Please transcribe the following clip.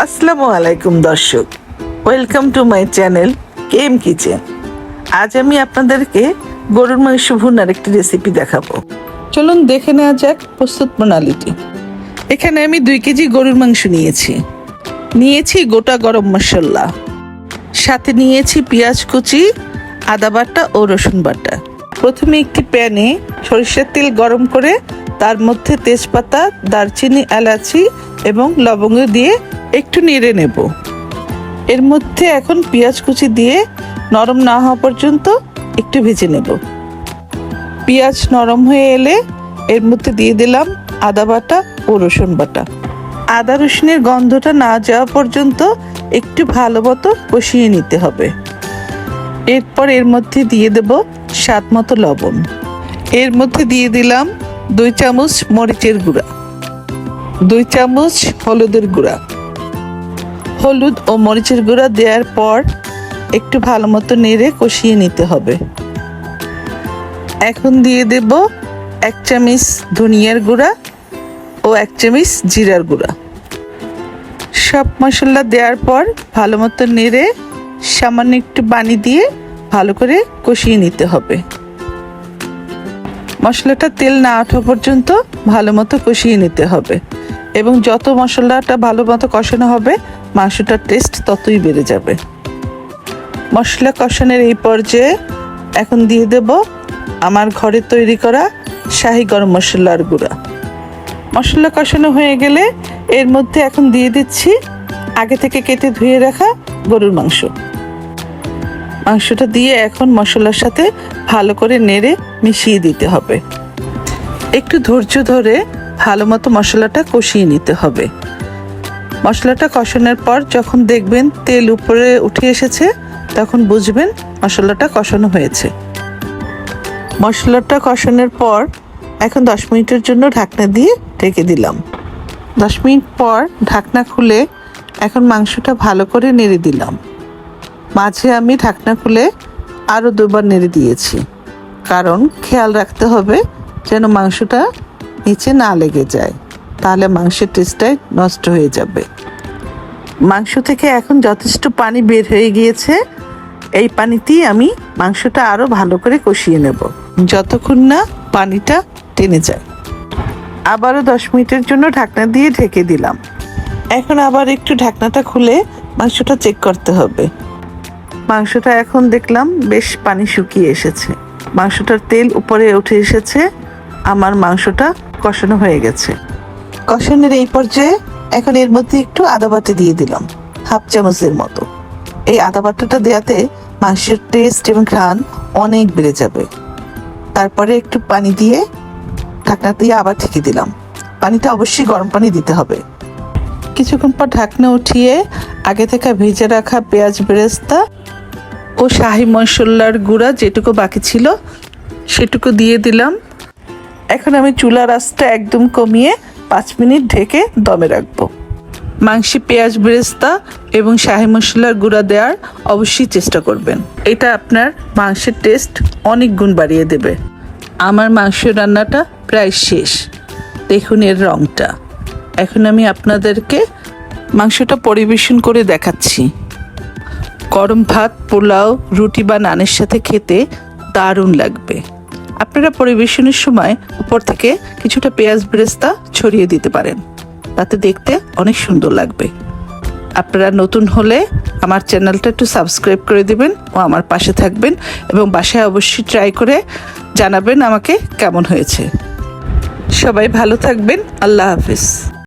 আসসালামু আলাইকুম দর্শক, welcome to my channel K.M. Kitchen। আজ আমি আপনাদেরকে গরুর মাংস ভুনার একটি রেসিপি দেখাবো। চলুন দেখে নেওয়া যাক প্রস্তুত প্রণালীটি। এখানে আমি 2 কেজি গরুর মাংস নিয়েছি গোটা গরম মশলা, সাথে নিয়েছি পেঁয়াজ কুচি, আদা বাটা ও রসুন বাটা। প্রথমে একটি প্যানে সরিষার তেল গরম করে তার মধ্যে তেজপাতা, দারচিনি, এলাচি এবং লবঙ্গ দিয়ে একটু নেড়ে নেব। এর মধ্যে এখন পেঁয়াজ কুচি দিয়ে নরম না হওয়া পর্যন্ত একটু ভেজে নেব। পেঁয়াজ নরম হয়ে এলে এর মধ্যে দিয়ে দিলাম আদা বাটা ও রসুন বাটা। আদা রসুনের গন্ধটা না যাওয়া পর্যন্ত একটু ভালো মতো কষিয়ে নিতে হবে। এরপর এর মধ্যে দিয়ে দেব স্বাদ মতো লবণ। এর মধ্যে দিয়ে দিলাম 2 চামচ মরিচের গুঁড়া, 2 চামচ হলুদের গুঁড়া। হলুদ ও মরিচের গুঁড়া দেওয়ার পর একটু ভালো মতো নেড়ে কষিয়ে নিতে হবে। এখন দিয়ে দেব 1 চামচ ধনিয়ার গুঁড়া ও 1 চামচ জিরার গুঁড়া। সব মশলা দেওয়ার পর ভালো মতো নেড়ে সামান্য একটু পানি দিয়ে ভালো করে কষিয়ে নিতে হবে। মশলাটা তেল না ওঠা পর্যন্ত ভালো মতো কষিয়ে নিতে হবে, এবং যত মশলাটা ভালো মতো কষানো হবে মাংসটার টেস্ট ততই বেড়ে যাবে। মশলা কষানোর এই পর্যায়ে এখন দিয়ে দেব আমার ঘরে তৈরি করা শাহি গরম মশলার গুঁড়া। মশলা কষানো হয়ে গেলে এর মধ্যে এখন দিয়ে দিচ্ছি আগে থেকে কেটে ধুয়ে রাখা গরুর মাংসটা দিয়ে এখন মশলার সাথে ভালো করে নেড়ে মিশিয়ে দিতে হবে। একটু ধৈর্য ধরে ভালো মতো মশলাটা কষিয়ে নিতে হবে। মশলাটা কষানোর পর যখন দেখবেন তেল উপরে উঠে এসেছে তখন বুঝবেন মশলাটা কষানো হয়েছে। মশলাটা কষানোর পর এখন 10 মিনিটের জন্য ঢাকনা দিয়ে ঢেকে দিলাম। 10 মিনিট পর ঢাকনা খুলে এখন মাংসটা ভালো করে নেড়ে দিলাম। মাঝে আমি ঢাকনা খুলে আরও 2 বার নেড়ে দিয়েছি, কারণ খেয়াল রাখতে হবে যেন মাংসটা নিচে না লেগে যায়, তাহলে মাংসের টেস্টটাই নষ্ট হয়ে যাবে। মাংস থেকে এখন যথেষ্ট পানি বের হয়ে গিয়েছে। এই পানিতেই আমি মাংসটা আরও ভালো করে কষিয়ে নেব যতক্ষণ না পানিটা টেনে যায়। আবারও 10 মিনিটের জন্য ঢাকনা দিয়ে ঢেকে দিলাম। এখন আবার একটু ঢাকনাটা খুলে মাংসটা চেক করতে হবে। মাংসটা এখন দেখলাম বেশ পানি শুকিয়ে এসেছে, মাংসটার তেল উপরে উঠে এসেছে। আমার মাংসটা কষানো হয়ে গেছে। কষানোর এই পর্যায়ে এখন এর মধ্যে একটু আদা বাটা দিয়ে দিলাম, 1/2 চামচের মতো। এই আদা বাটাটা দেওয়াতে মাংসের টেস্ট এবং ঘ্রাণ অনেক বেড়ে যাবে। তারপরে একটু পানি দিয়ে ঢাকনা দিয়ে আবার ঢেকে দিলাম। পানিটা অবশ্যই গরম পানি দিতে হবে। কিছুক্ষণ পর ঢাকনা উঠিয়ে আগে থেকে ভেজে রাখা পেঁয়াজ বেরেস্তা ও শাহি মশলার গুঁড়া যেটুকু বাকি ছিল সেটুকু দিয়ে দিলাম। এখন আমি চুলার আঁচটা একদম কমিয়ে 5 মিনিট ঢেকে দমে রাখবো। মাংসে পেঁয়াজ বেরেস্তা এবং শাহি মশলার গুঁড়া দেওয়ার অবশ্যই চেষ্টা করবেন। এটা আপনার মাংসের টেস্ট অনেক গুণ বাড়িয়ে দেবে। আমার মাংস রান্নাটা প্রায় শেষ, দেখুন এর রঙটা। এখন আমি আপনাদেরকে মাংসটা পরিবেশন করে দেখাচ্ছি। গরম ভাত, পোলাও, রুটি বা নানের সাথে খেতে দারুণ লাগবে। আপনারা পরিবেশনের সময় উপর থেকে কিছুটা পেঁয়াজ বেরেস্তা ছড়িয়ে দিতে পারেন, তাতে দেখতে অনেক সুন্দর লাগবে। আপনারা নতুন হলে আমার চ্যানেলটা একটু সাবস্ক্রাইব করে দিবেন ও আমার পাশে থাকবেন, এবং বাসায় অবশ্যই ট্রাই করে জানাবেন আমাকে কেমন হয়েছে। সবাই ভালো থাকবেন। আল্লাহ হাফিজ।